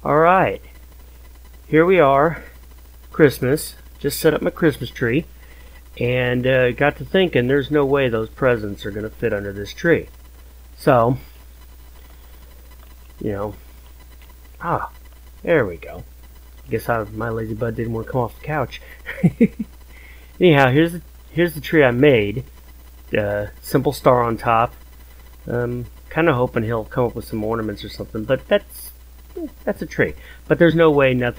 Alright, here we are, Christmas. Just set up my Christmas tree and got to thinking there's no way those presents are going to fit under this tree. So, there we go. I guess my lazy butt didn't want to come off the couch. Anyhow, here's the tree I made. Simple star on top. Kind of hoping he'll come up with some ornaments or something, but that's a tree. But there's no way any of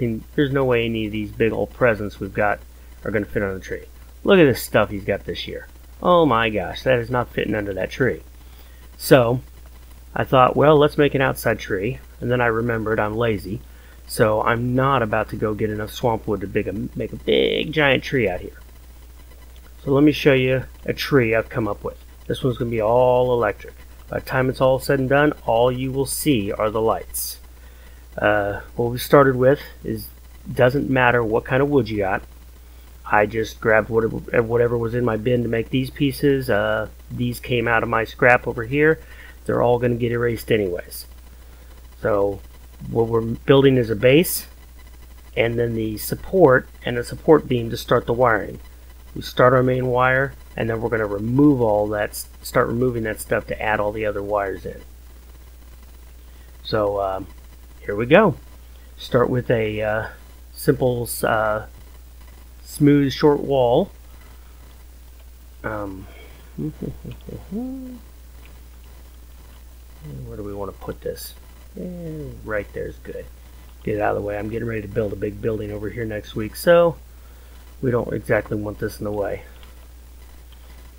these big old presents we've got are going to fit on the tree. Look at this stuff he's got this year. Oh my gosh, that is not fitting under that tree. So I thought, well, let's make an outside tree, and then I remembered I'm lazy, so I'm not about to go get enough swamp wood to make a big giant tree out here. So let me show you a tree I've come up with. This one's going to be all electric. By the time it's all said and done, all you will see are the lights. What we started with is, doesn't matter what kind of wood you got. I just grabbed whatever was in my bin to make these pieces. These came out of my scrap over here. They're all going to get erased anyways. So what we're building is a base, and then the support and a support beam to start the wiring. We start our main wire, and then we're going to remove all that, start removing that stuff to add all the other wires in. So here we go. Start with a simple smooth short wall. Where do we want to put this? Right there is good. Get it out of the way. I'm getting ready to build a big building over here next week, so we don't exactly want this in the way.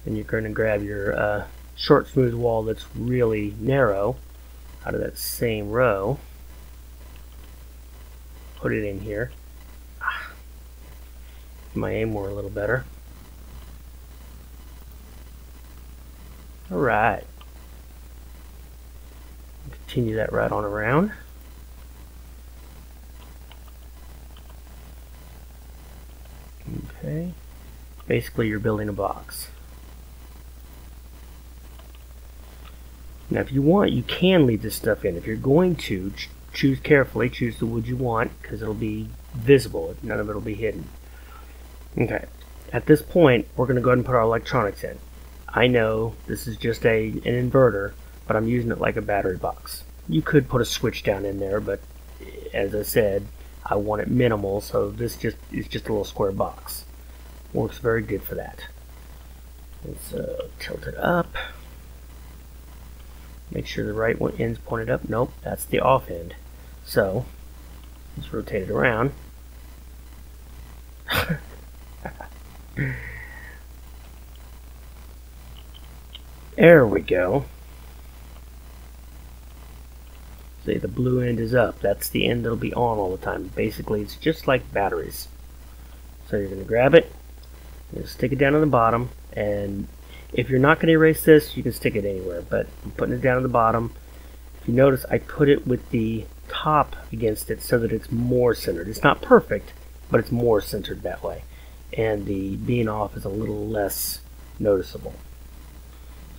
And you're going to grab your short smooth wall that's really narrow out of that same row. Put it in here. My aim were a little better. Alright. Continue that right on around. Okay. Basically you're building a box. Now if you want, you can leave this stuff in. If you're going to, choose carefully, choose the wood you want, because it'll be visible. None of it will be hidden. Okay, at this point we're going to go ahead and put our electronics in. I know this is just an inverter, but I'm using it like a battery box. You could put a switch down in there, but as I said, I want it minimal, so this is just a little square box. Works very good for that. Let's tilt it up. Make sure the right one end's pointed up. Nope, that's the off end. So let's rotate it around. There we go. See, the blue end is up. That's the end that'll be on all the time. Basically, it's just like batteries. So you're going to grab it, stick it down on the bottom, and if you're not going to erase this, you can stick it anywhere, but I'm putting it down on the bottom. If you notice, I put it with the top against it so that it's more centered. It's not perfect, but it's more centered that way. And the being off is a little less noticeable.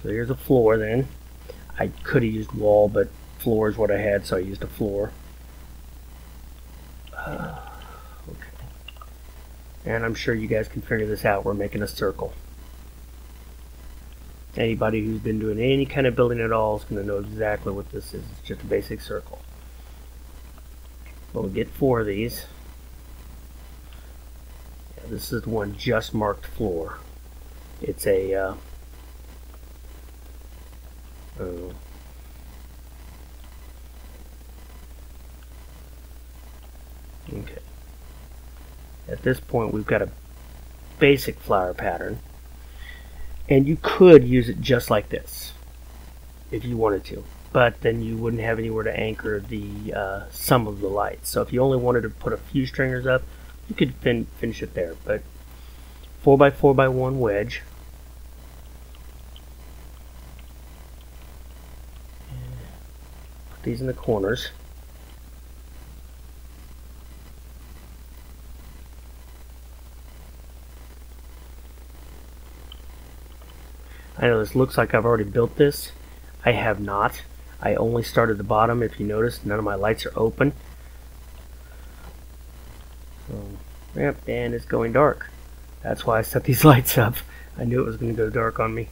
So here's a floor then. I could have used wall, but floor is what I had, so I used a floor. Okay. And I'm sure you guys can figure this out. We're making a circle. Anybody who's been doing any kind of building at all is going to know exactly what this is. It's just a basic circle. We'll get 4 of these. Yeah, this is the one just marked floor. It's a okay. At this point we've got a basic flower pattern, and you could use it just like this if you wanted to, but then you wouldn't have anywhere to anchor the some of the lights. So if you only wanted to put a few stringers up, you could finish it there. But 4x4x1 wedge. Put these in the corners. I know this looks like I've already built this. I have not. I only started the bottom. If you notice, none of my lights are open. Yep, and it's going dark. That's why I set these lights up. I knew it was going to go dark on me.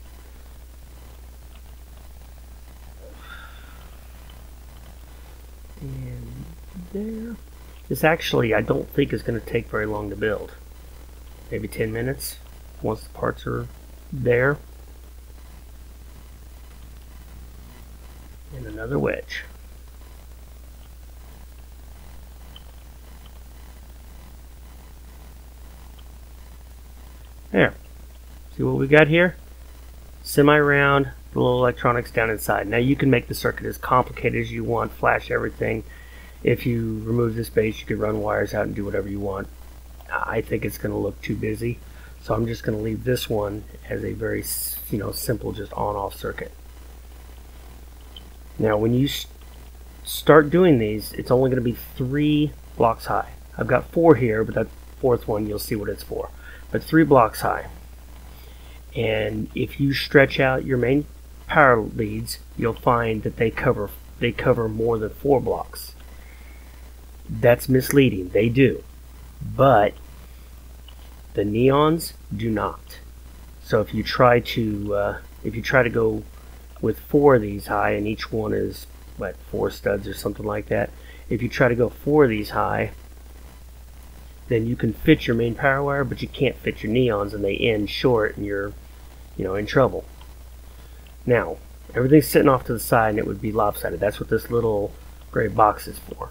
And there. This actually, I don't think is going to take very long to build. Maybe 10 minutes once the parts are there. And another wedge. There. See what we got here? Semi-round, the little electronics down inside. Now you can make the circuit as complicated as you want, flash everything. If you remove this base, you could run wires out and do whatever you want. I think it's going to look too busy, so I'm just going to leave this one as a very, simple, just on-off circuit. Now, when you start doing these, it's only going to be 3 blocks high. I've got 4 here, but that 4th one, you'll see what it's for. But 3 blocks high. And if you stretch out your main power leads, you'll find that they cover more than 4 blocks. That's misleading. They do, but the neons do not. So if you try to go with 4 of these high, and each one is 4 studs or something like that. If you try to go 4 of these high, then you can fit your main power wire, but you can't fit your neons, and they end short, and you're in trouble. Now, everything's sitting off to the side, and it would be lopsided. That's what this little gray box is for.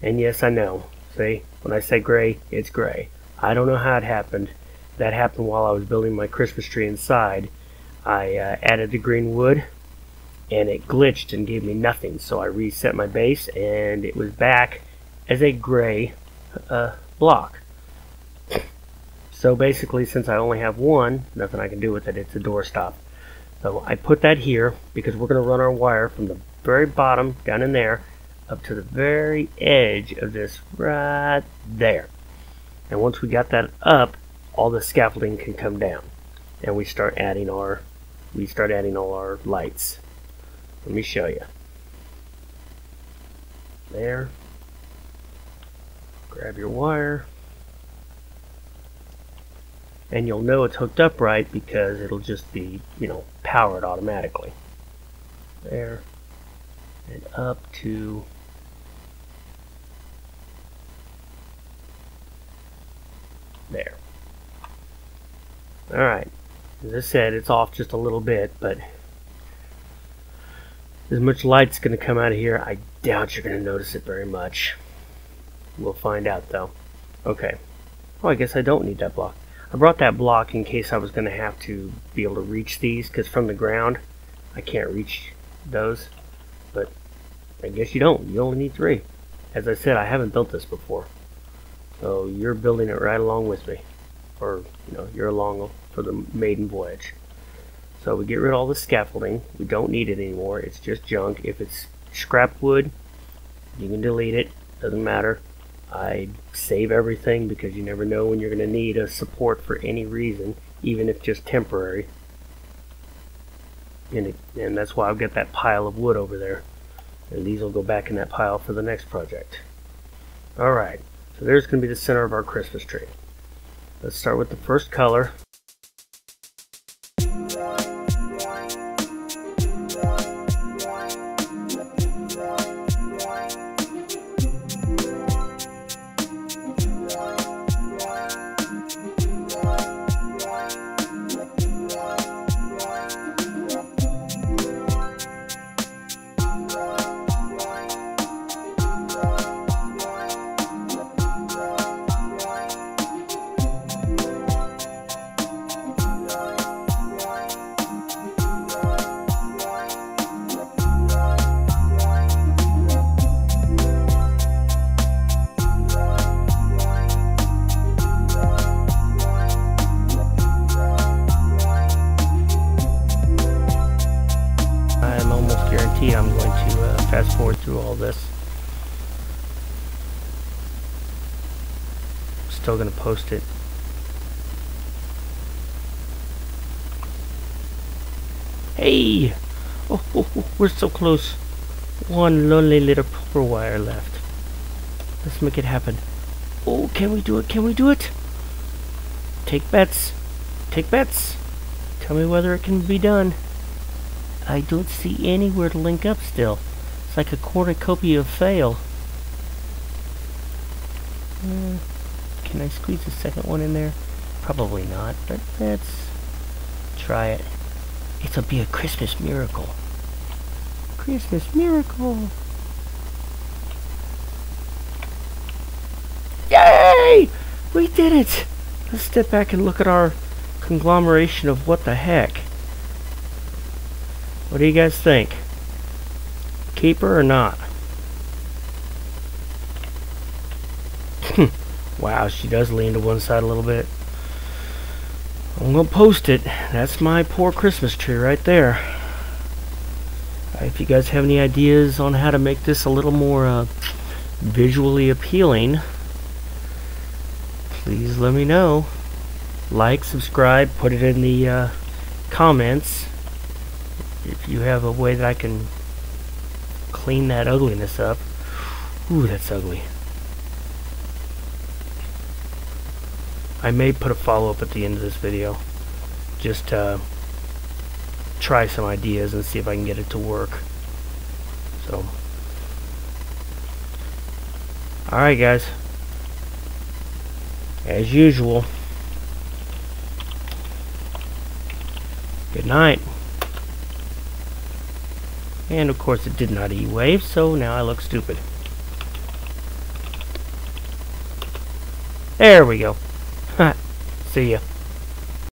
And yes, I know. See, when I say gray, it's gray. I don't know how it happened. That happened while I was building my Christmas tree inside. I added the green wood, and it glitched and gave me nothing. So I reset my base, and it was back as a gray block. So basically, since I only have one, nothing I can do with it. It's a doorstop. So I put that here because we're going to run our wire from the very bottom down in there up to the very edge of this right there. And once we got that up, all the scaffolding can come down, and we start adding all our lights. Let me show you. There. Grab your wire, and you'll know it's hooked up right because it'll just be, powered automatically. There, and up to there. Alright, as I said, it's off just a little bit, but as much light's going to come out of here, I doubt you're going to notice it very much. We'll find out though. Okay. Oh, I guess I don't need that block. I brought that block in case I was going to have to be able to reach these, because from the ground I can't reach those. But I guess you don't. You only need 3. As I said, I haven't built this before. So you're building it right along with me. Or, you're along for the maiden voyage. So we get rid of all the scaffolding. We don't need it anymore. It's just junk. If it's scrap wood, you can delete it. Doesn't matter. I save everything because you never know when you're going to need a support for any reason, even if just temporary. And that's why I've got that pile of wood over there. And these will go back in that pile for the next project. Alright, so there's going to be the center of our Christmas tree. Let's start with the first color. I'm going to fast forward through all this. Still going to post it. Hey! Oh, we're so close. One lonely little purple wire left. Let's make it happen. Oh, can we do it? Can we do it? Take bets. Take bets. Tell me whether it can be done. I don't see anywhere to link up still. It's like a cornucopia of fail. Can I squeeze a second one in there? Probably not, but let's try it. It'll be a Christmas miracle. Christmas miracle. Yay! We did it! Let's step back and look at our conglomeration of what the heck. What do you guys think? Keeper or not? Wow, she does lean to one side a little bit. I'm gonna post it. That's my poor Christmas tree right there. If you guys have any ideas on how to make this a little more visually appealing, please let me know. Like, subscribe, put it in the comments if you have a way that I can clean that ugliness up. Ooh, that's ugly. I may put a follow-up at the end of this video. Just try some ideas and see if I can get it to work. So, alright guys. As usual. Good night. And of course it did not E-wave, so now I look stupid. There we go. See ya.